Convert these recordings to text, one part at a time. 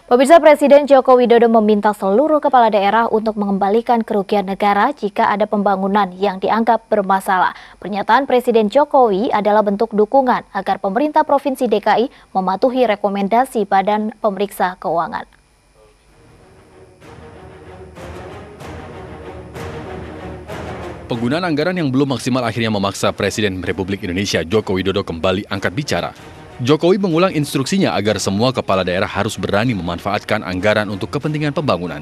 Pemirsa, Presiden Joko Widodo meminta seluruh kepala daerah untuk mengembalikan kerugian negara jika ada pembangunan yang dianggap bermasalah. Pernyataan Presiden Jokowi adalah bentuk dukungan agar pemerintah Provinsi DKI mematuhi rekomendasi Badan Pemeriksa Keuangan. Penggunaan anggaran yang belum maksimal akhirnya memaksa Presiden Republik Indonesia Joko Widodo kembali angkat bicara. Jokowi mengulang instruksinya agar semua kepala daerah harus berani memanfaatkan anggaran untuk kepentingan pembangunan.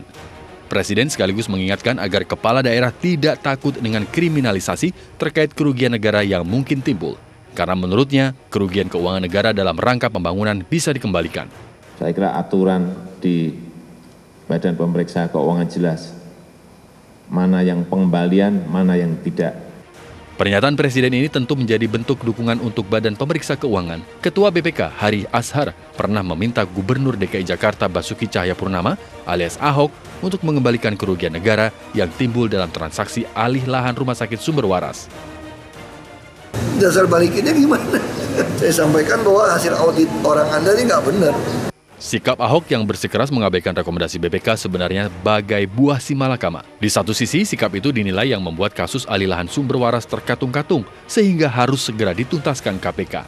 Presiden sekaligus mengingatkan agar kepala daerah tidak takut dengan kriminalisasi terkait kerugian negara yang mungkin timbul. Karena menurutnya, kerugian keuangan negara dalam rangka pembangunan bisa dikembalikan. Saya kira aturan di Badan Pemeriksa Keuangan jelas. Mana yang pengembalian, mana yang tidak. Pernyataan Presiden ini tentu menjadi bentuk dukungan untuk Badan Pemeriksa Keuangan. Ketua BPK, Hari Ashar, pernah meminta Gubernur DKI Jakarta Basuki Cahayapurnama alias Ahok untuk mengembalikan kerugian negara yang timbul dalam transaksi alih lahan rumah sakit sumber waras. Dasar balikinnya gimana? Saya sampaikan bahwa hasil audit orang Anda ini nggak benar. Sikap Ahok yang bersikeras mengabaikan rekomendasi BPK sebenarnya bagai buah si malakama. Di satu sisi, sikap itu dinilai yang membuat kasus alih lahan sumber waras terkatung-katung, sehingga harus segera dituntaskan KPK.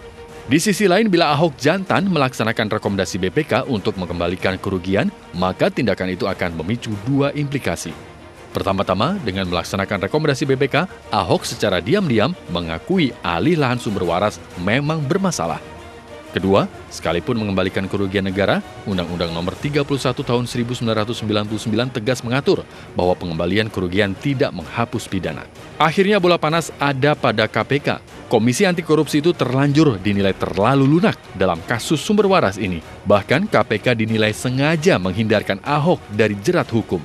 Di sisi lain, bila Ahok jantan melaksanakan rekomendasi BPK untuk mengembalikan kerugian, maka tindakan itu akan memicu dua implikasi. Pertama-tama, dengan melaksanakan rekomendasi BPK, Ahok secara diam-diam mengakui alih lahan sumber waras memang bermasalah. Kedua, sekalipun mengembalikan kerugian negara, Undang-Undang Nomor 31 Tahun 1999 tegas mengatur bahwa pengembalian kerugian tidak menghapus pidana. Akhirnya bola panas ada pada KPK. Komisi Anti Korupsi itu terlanjur dinilai terlalu lunak dalam kasus sumber waras ini. Bahkan KPK dinilai sengaja menghindarkan Ahok dari jerat hukum.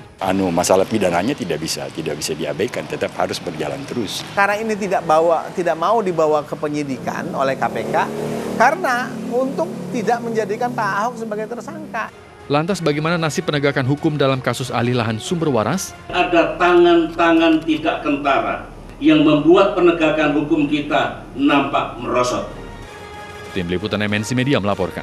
Masalah pidananya tidak bisa diabaikan, tetap harus berjalan terus. Karena ini tidak mau dibawa ke penyidikan oleh KPK, karena untuk tidak menjadikan Pak Ahok sebagai tersangka. Lantas bagaimana nasib penegakan hukum dalam kasus alih lahan sumber waras? Ada tangan-tangan tidak kentara yang membuat penegakan hukum kita nampak merosot. Tim Liputan MNC Media melaporkan.